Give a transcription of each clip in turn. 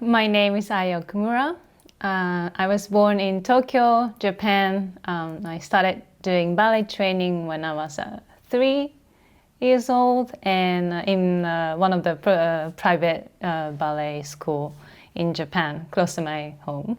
My name is Okumura. I was born in Tokyo, Japan. I started doing ballet training when I was 3 years old and in one of the private ballet school in Japan, close to my home.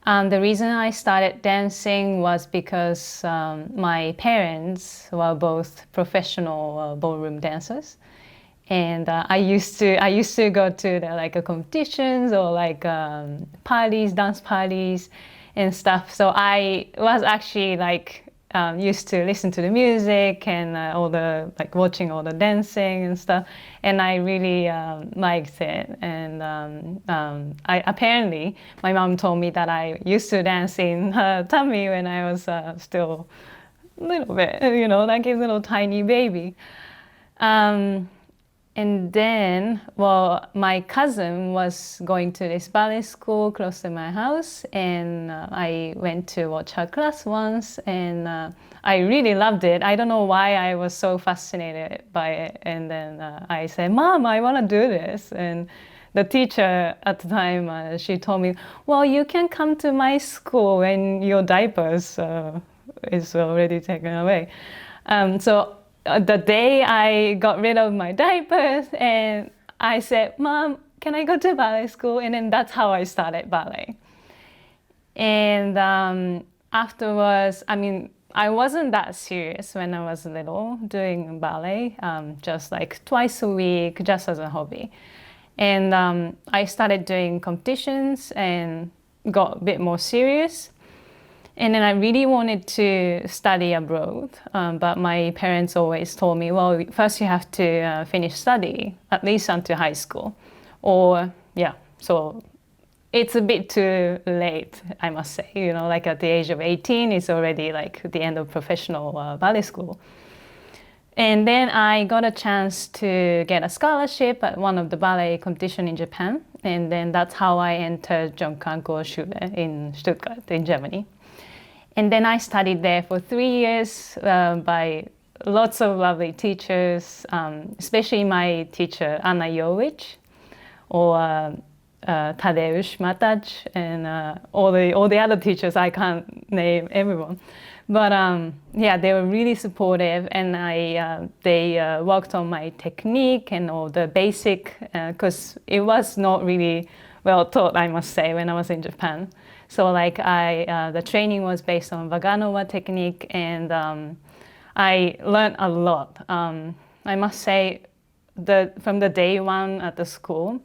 The reason I started dancing was because my parents were both professional ballroom dancers. And I used to go to the competitions or parties, dance parties, and stuff. So I was actually used to listen to the music and watching all the dancing and stuff. And I really liked it. And apparently my mom told me that I used to dance in her tummy when I was still a little bit, like a little tiny baby. And then, my cousin was going to this ballet school close to my house, and I went to watch her class once, and I really loved it. I don't know why I was so fascinated by it. And then I said, "Mom, I want to do this." And the teacher at the time, she told me, "Well, you can come to my school when your diapers is already taken away." So the day I got rid of my diapers and I said, "Mom, can I go to ballet school?" And then that's how I started ballet. And afterwards, I wasn't that serious when I was little doing ballet, just like twice a week, just as a hobby. And I started doing competitions and got a bit more serious. And then I really wanted to study abroad, but my parents always told me, well, first you have to finish study, at least until high school. So it's a bit too late, I must say. At the age of 18, it's already the end of professional ballet school. And then I got a chance to get a scholarship at one of the ballet competition in Japan. And then that's how I entered Junkanko Schule in Stuttgart, in Germany. And then I studied there for 3 years by lots of lovely teachers, especially my teacher, Anna Jovic, or Tadeusz Matac, and all the other teachers. I can't name everyone. But they were really supportive, and they worked on my technique and all the basic, because it was not really well taught, I must say, when I was in Japan. So the training was based on Vaganova technique, and I learned a lot. I must say that from the day one at the school,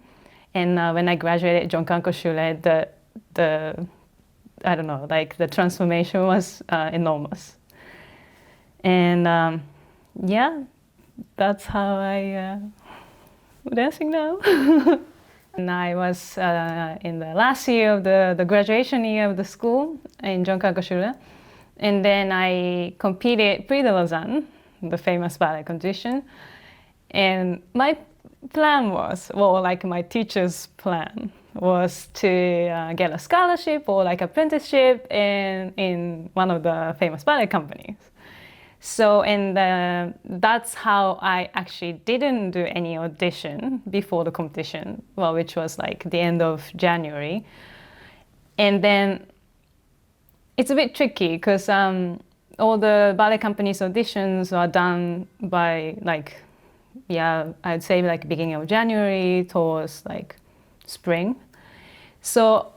and when I graduated Junkanko Schule, the transformation was enormous. And that's how I'm dancing now. And I was in the last year of the graduation year of the school in Junkanko Schule. And then I competed Prix de Lausanne, the famous ballet competition. And my plan was, my teacher's plan was to get a scholarship or apprenticeship in one of the famous ballet companies. So, and that's how I actually didn't do any audition before the competition, which was the end of January. And then it's a bit tricky because all the ballet companies auditions are done by I'd say beginning of January towards spring. So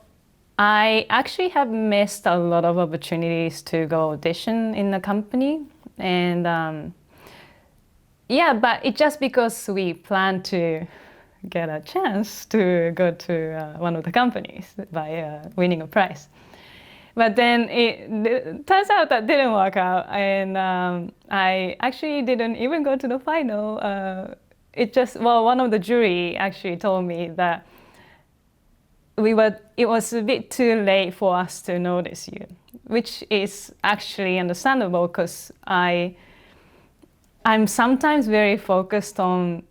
I actually have missed a lot of opportunities to go audition in the company. And but it's just because we plan to get a chance to go to one of the companies by winning a prize. But then it turns out that didn't work out, and I actually didn't even go to the final. One of the jury actually told me that it was a bit too late for us to notice you, which is actually understandable because I'm sometimes very focused on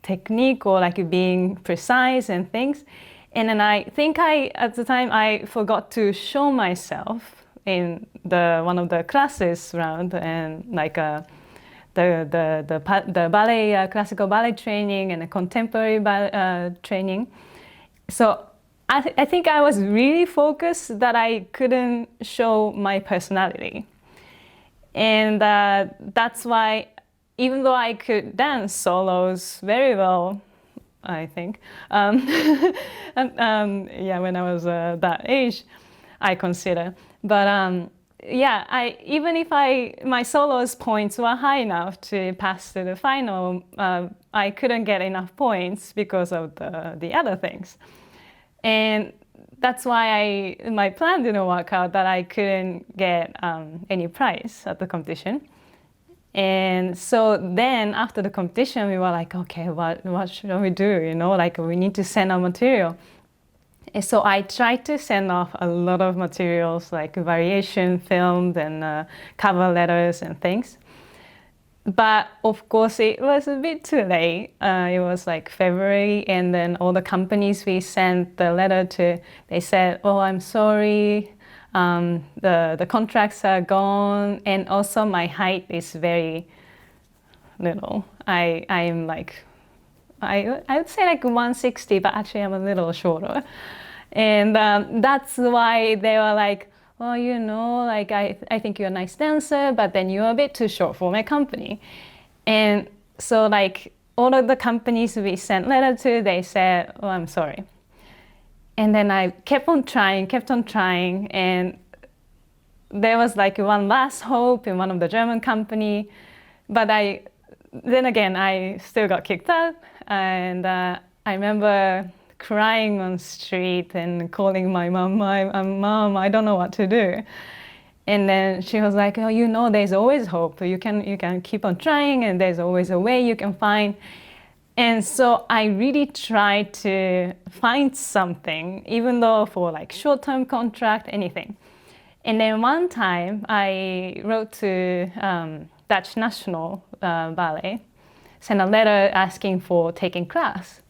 technique or being precise and things. And then I think at the time I forgot to show myself in one of the classes round, and the ballet, classical ballet training and the contemporary training. So I think I was really focused that I couldn't show my personality. And that's why, even though I could dance solos very well, I think, yeah, when I was that age, I consider. But yeah, even if my solos points were high enough to pass to the final, I couldn't get enough points because of the other things. And that's why my plan didn't work out, that I couldn't get any prize at the competition. And so then after the competition, we were like, okay, what should we do? You know, like we need to send our material. And so I tried to send off a lot of materials, like variation films and cover letters and things. But of course, it was a bit too late. It was like February, and then all the companies we sent the letter to, they said, "Oh, I'm sorry, the contracts are gone, and also my height is very little. I'm like, I would say like 160, but actually I'm a little shorter, and that's why they were like, well, you know, like I think you're a nice dancer, but then you're a bit too short for my company." And so like all of the companies we sent letter to, they said, "Oh, I'm sorry." And then I kept on trying, and there was like one last hope in one of the German company, but then again I still got kicked out, and I remember crying on the street and calling my mom, Mom, I don't know what to do. And then she was like, "Oh, you know, there's always hope. You can keep on trying, and there's always a way you can find." And so I really tried to find something, even though for like short-term contract, anything. And then one time I wrote to Dutch National Ballet, sent a letter asking for taking class.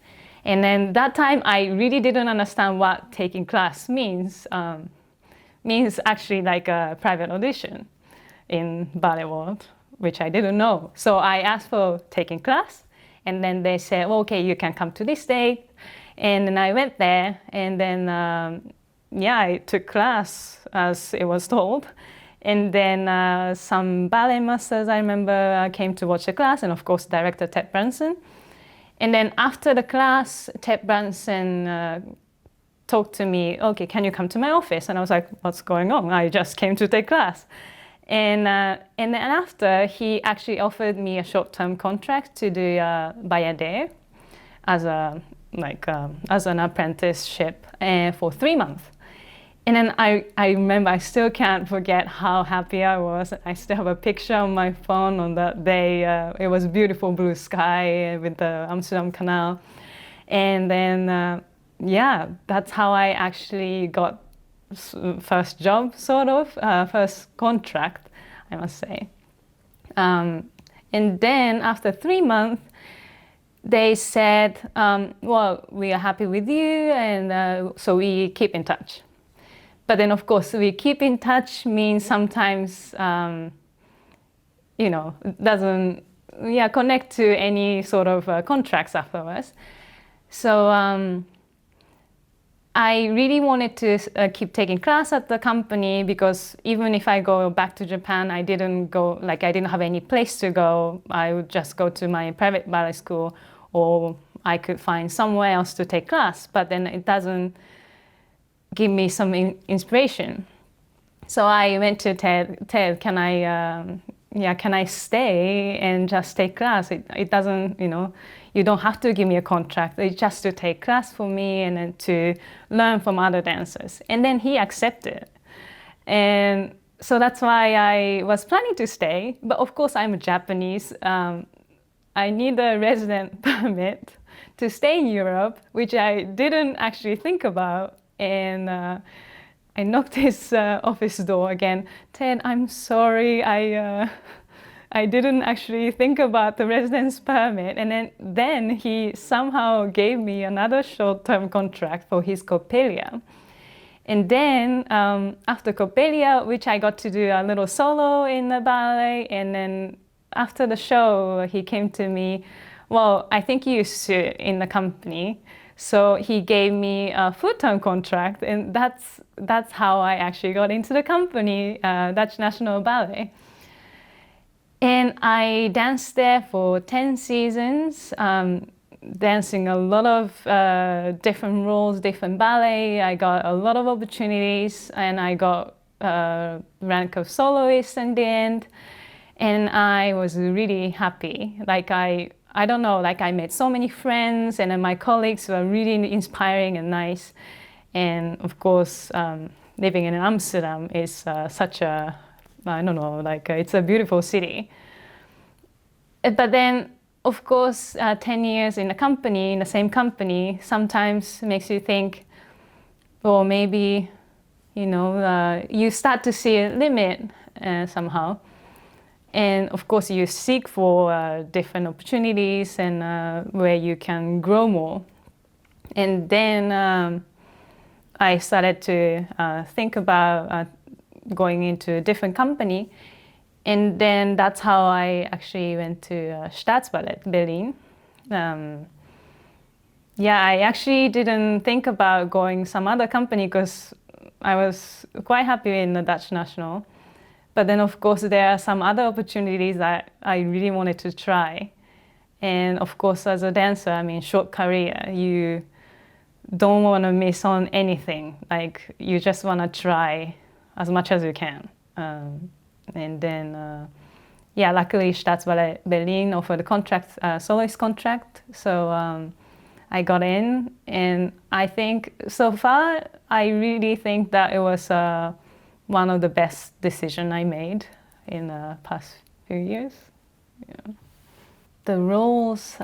And then that time I really didn't understand what taking class means. Means actually like a private audition in ballet world, which I didn't know. So I asked for taking class, and then they said, well, okay, you can come to this date. And then I went there, and then yeah, I took class as it was told. And then some ballet masters, I remember, came to watch the class, and of course, director Ted Branson. And then after the class, Ted Branson talked to me, "Okay, can you come to my office?" And I was like, "What's going on? I just came to take class." And then after, he actually offered me a short-term contract to do ballet as as an apprenticeship for 3 months. And then I remember, I still can't forget how happy I was. I still have a picture on my phone on that day. It was beautiful blue sky with the Amsterdam Canal. And then, yeah, that's how I actually got first job, sort of, first contract, I must say. And then after 3 months, they said, well, we are happy with you, and so we keep in touch. But then, of course, we keep in touch means sometimes, you know, doesn't connect to any sort of contracts afterwards. So I really wanted to keep taking class at the company, because even if I go back to Japan, I didn't have any place to go. I would just go to my private ballet school, or I could find somewhere else to take class. But then it doesn't give me some inspiration. So I went to Ted, can I stay and just take class? It doesn't, you know, you don't have to give me a contract. It's just to take class for me and then to learn from other dancers. And then he accepted. And so that's why I was planning to stay. But of course, I'm Japanese. I need a resident permit to stay in Europe, which I didn't actually think about. And I knocked his office door again. "Ted, I'm sorry, I didn't actually think about the residence permit." And then he somehow gave me another short-term contract for his Coppelia. And then after Coppelia, which I got to do a little solo in the ballet, and then after the show, he came to me, "Well, I think you should in the company. So he gave me a full-time contract, and that's how I actually got into the company, Dutch National Ballet. And I danced there for 10 seasons, dancing a lot of different roles, different ballet. I got a lot of opportunities, and I got rank of soloist in the end. And I was really happy. Like I don't know, like I made so many friends, and then my colleagues were really inspiring and nice. And of course, living in Amsterdam is such a, I don't know, like it's a beautiful city. But then, of course, 10 years in a company, in the same company, sometimes makes you think, well, maybe, you start to see a limit somehow. And of course, you seek for different opportunities and where you can grow more. And then I started to think about going into a different company. And then that's how I actually went to Staatsballett Berlin. I actually didn't think about going some other company because I was quite happy in the Dutch National. But then, of course, there are some other opportunities that I really wanted to try. And of course, as a dancer, I mean, short career, you don't want to miss on anything. Like, you just want to try as much as you can. And then, luckily, Staatsballett Berlin offered a contract, soloist contract. So I got in, and I think so far, I really think that it was one of the best decisions I made in the past few years. Yeah. The roles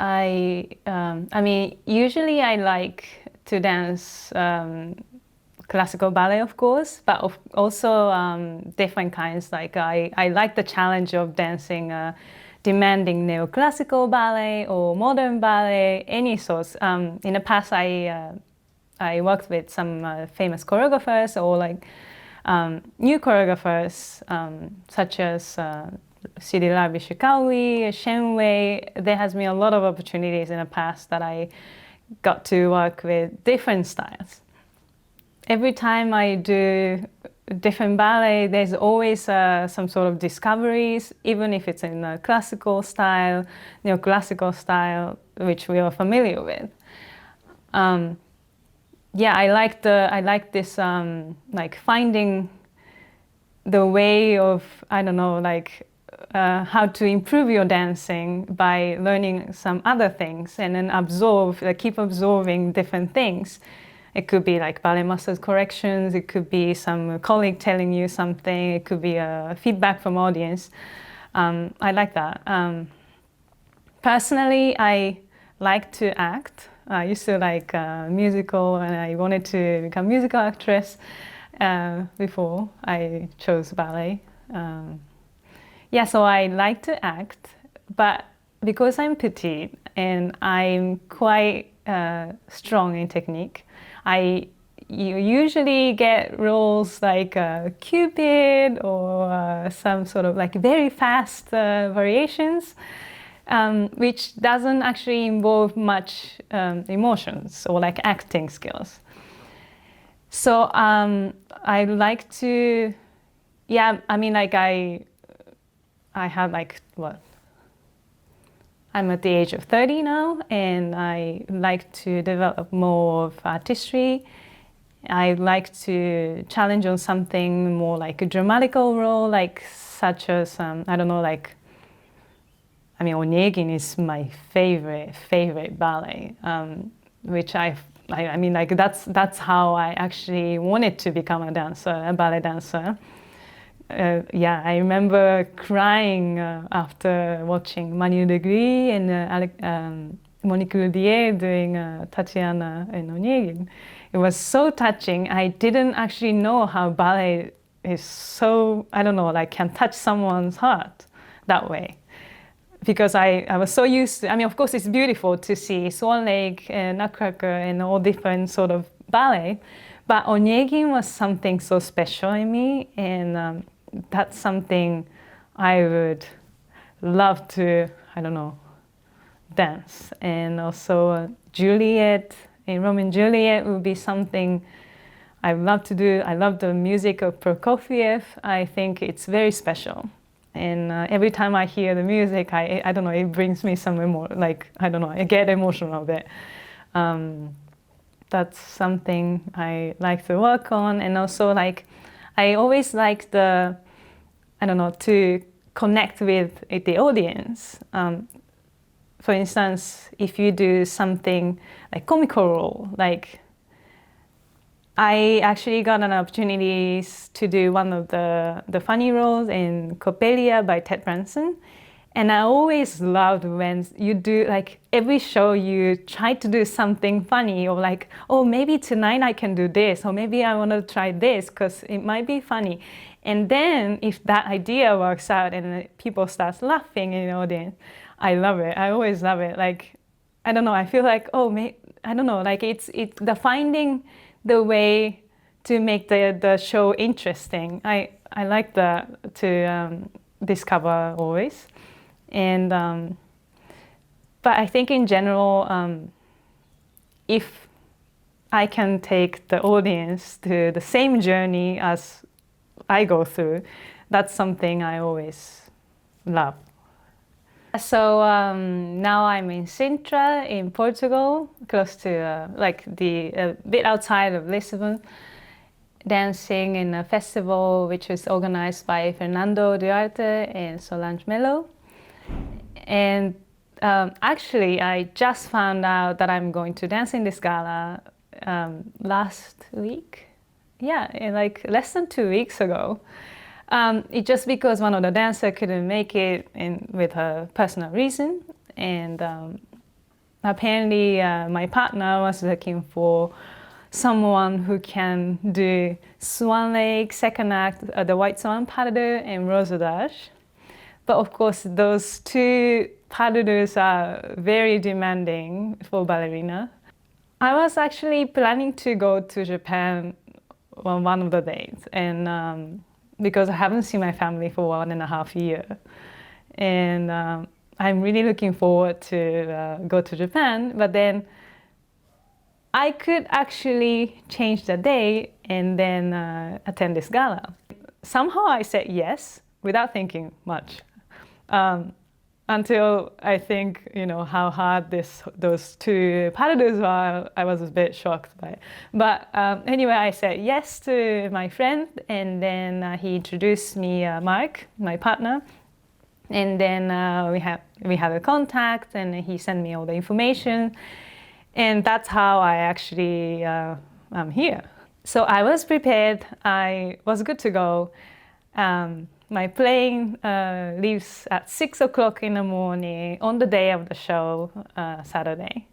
usually I like to dance classical ballet, of course, but also different kinds. Like I like the challenge of dancing demanding neoclassical ballet or modern ballet, any sorts. In the past, I worked with some famous choreographers or like new choreographers such as Cyrilla Bishikawi, Shen Wei. There has been a lot of opportunities in the past that I got to work with different styles. Every time I do different ballet, there's always some sort of discoveries, even if it's in a classical style, neoclassical style, which we are familiar with. I like this like finding the way of, I don't know, like how to improve your dancing by learning some other things and then keep absorbing different things. It could be like ballet master's corrections, it could be some colleague telling you something, it could be a feedback from audience. I like that. Personally, I like to act. I used to like musical, and I wanted to become a musical actress before I chose ballet. So I like to act, but because I'm petite and I'm quite strong in technique, you usually get roles like Cupid or some sort of like very fast variations, which doesn't actually involve much emotions or like acting skills. So I like to, I have like what? I'm at the age of 30 now, and I like to develop more of artistry. I like to challenge on something more like a dramatical role, like such as, Onegin is my favorite ballet, which that's how I actually wanted to become a ballet dancer. I remember crying after watching Manu Legris and Monique Roudier doing Tatiana and Onegin. It was so touching. I didn't actually know how ballet is so, can touch someone's heart that way. Because I was so used to, of course it's beautiful to see Swan Lake and Nutcracker and all different sort of ballet, but Onegin was something so special in me, and that's something I would love to, dance. And also Juliet in Romeo and Juliet would be something I love to do. I love the music of Prokofiev. I think it's very special. And every time I hear the music, I don't know, it brings me somewhere more, like, I don't know, I get emotional a bit. That's something I like to work on. And also, like, I always like the, I don't know, to connect with the audience. For instance, if you do something like comical role, like I actually got an opportunity to do one of the funny roles in Coppelia by Ted Branson. And I always loved when you do, like, every show you try to do something funny, or like, oh, maybe tonight I can do this, or maybe I want to try this because it might be funny. And then if that idea works out and people start laughing in the audience, I love it. I always love it. Like, I don't know, I feel like, oh, I don't know, like it's the finding the way to make the show interesting. I like that to discover always. And but I think in general, if I can take the audience to the same journey as I go through, that's something I always love. So now I'm in Sintra in Portugal, close to like a bit outside of Lisbon, dancing in a festival which was organized by Fernando Duarte and Solange Melo. And actually, I just found out that I'm going to dance in this gala last week. Yeah, like less than 2 weeks ago. It's just because one of the dancers couldn't make it with her personal reason. And apparently my partner was looking for someone who can do Swan Lake, second act, the White Swan pas de deux, and Roseau-d'Arche. But of course, those two pas de deux are very demanding for ballerina. I was actually planning to go to Japan on one of the days, and because I haven't seen my family for 1.5 years. And I'm really looking forward to go to Japan, but then I could actually change the day and then attend this gala. Somehow I said yes without thinking much. Until I think, you know, how hard those two pas de deux were, I was a bit shocked by it. But anyway, I said yes to my friend, and then he introduced me Mark, my partner, and then we had a contact, and he sent me all the information, and that's how I actually am here. So I was prepared. I was good to go. My plane leaves at 6 o'clock in the morning on the day of the show, Saturday.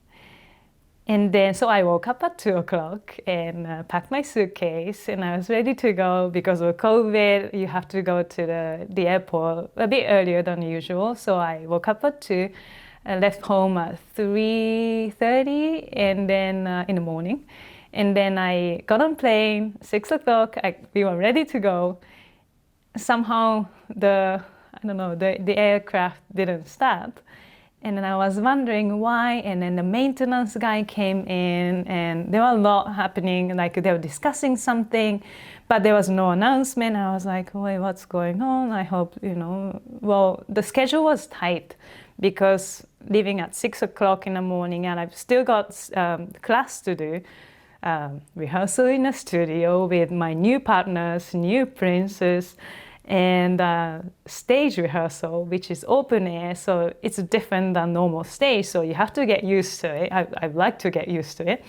And then, so I woke up at 2 o'clock and packed my suitcase, and I was ready to go. Because of COVID, you have to go to the airport a bit earlier than usual. So I woke up at 2, left home at 3:30, and then in the morning. And then I got on plane, 6 o'clock, we were ready to go. Somehow the aircraft didn't start, and then I was wondering why. And then the maintenance guy came in, and there was a lot happening, like they were discussing something, but there was no announcement. I was like, wait, what's going on? I hope, you know, well, the schedule was tight because leaving at 6 o'clock in the morning, and I've still got class to do. Rehearsal in a studio with my new partners, new princes, and stage rehearsal, which is open air, so it's different than normal stage, so you have to get used to it. I'd like to get used to it.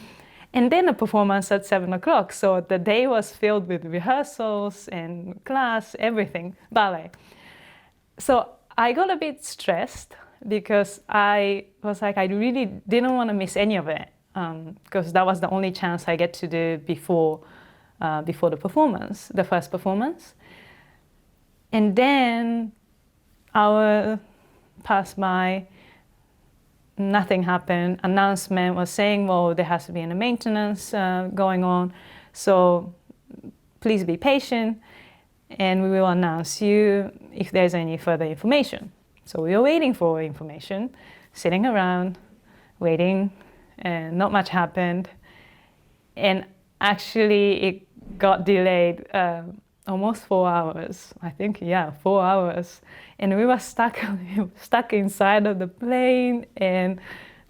And then a performance at 7 o'clock, so the day was filled with rehearsals and class, everything, ballet. So I got a bit stressed because I was like, I really didn't want to miss any of it. Because that was the only chance I get to do before the performance, the first performance. And then hour passed by, nothing happened. Announcement was saying, well, there has to be a maintenance going on, so please be patient, and we will announce you if there's any further information. So we were waiting for information, sitting around, waiting, and not much happened. And actually it got delayed almost 4 hours. I think, yeah, 4 hours. And we were stuck inside of the plane and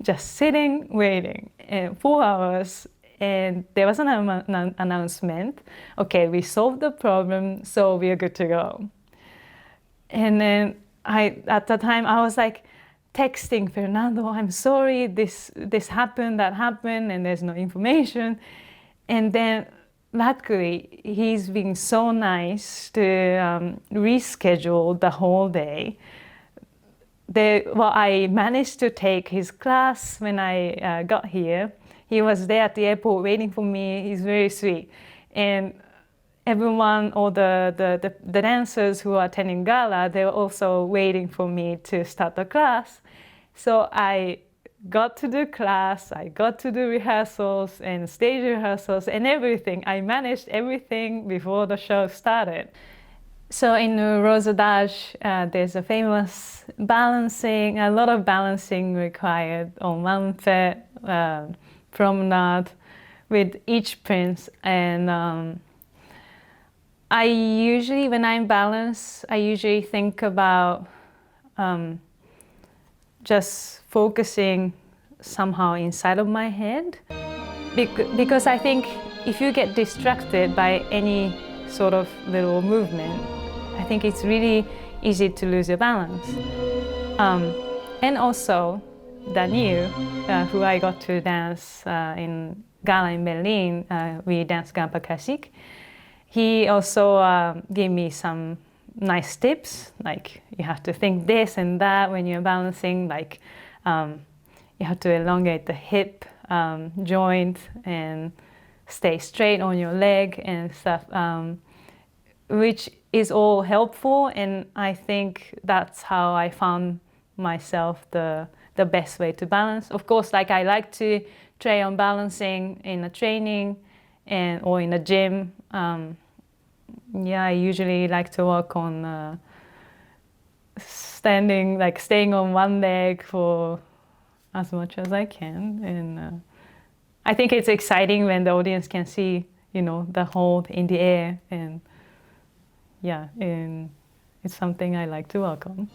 just sitting, waiting, and 4 hours. And there was an announcement. Okay, we solved the problem, so we are good to go. And then at the time, I was like texting Fernando, I'm sorry, this happened, that happened, and there's no information. And then luckily, he's been so nice to reschedule the whole day. I managed to take his class when I got here. He was there at the airport waiting for me. He's very sweet. And everyone, all the dancers who are attending gala, they were also waiting for me to start the class. So I got to do class, I got to do rehearsals and stage rehearsals and everything. I managed everything before the show started. So in Rosadage, there's a famous balancing, a lot of balancing required on one foot, promenade with each prince. And I usually, when I'm balanced, I usually think about just focusing somehow inside of my head. Because I think if you get distracted by any sort of little movement, I think it's really easy to lose your balance. And also, Daniel, who I got to dance in gala in Berlin, we danced Gampa Classic. He also gave me some nice tips, like you have to think this and that when you're balancing, like you have to elongate the hip joint and stay straight on your leg and stuff, which is all helpful, and I think that's how I found myself the best way to balance. Of course, like I like to try on balancing in a training or in a gym. Yeah, I usually like to work on staying on one leg for as much as I can. And I think it's exciting when the audience can see, the hold in the air. And yeah, and it's something I like to work on.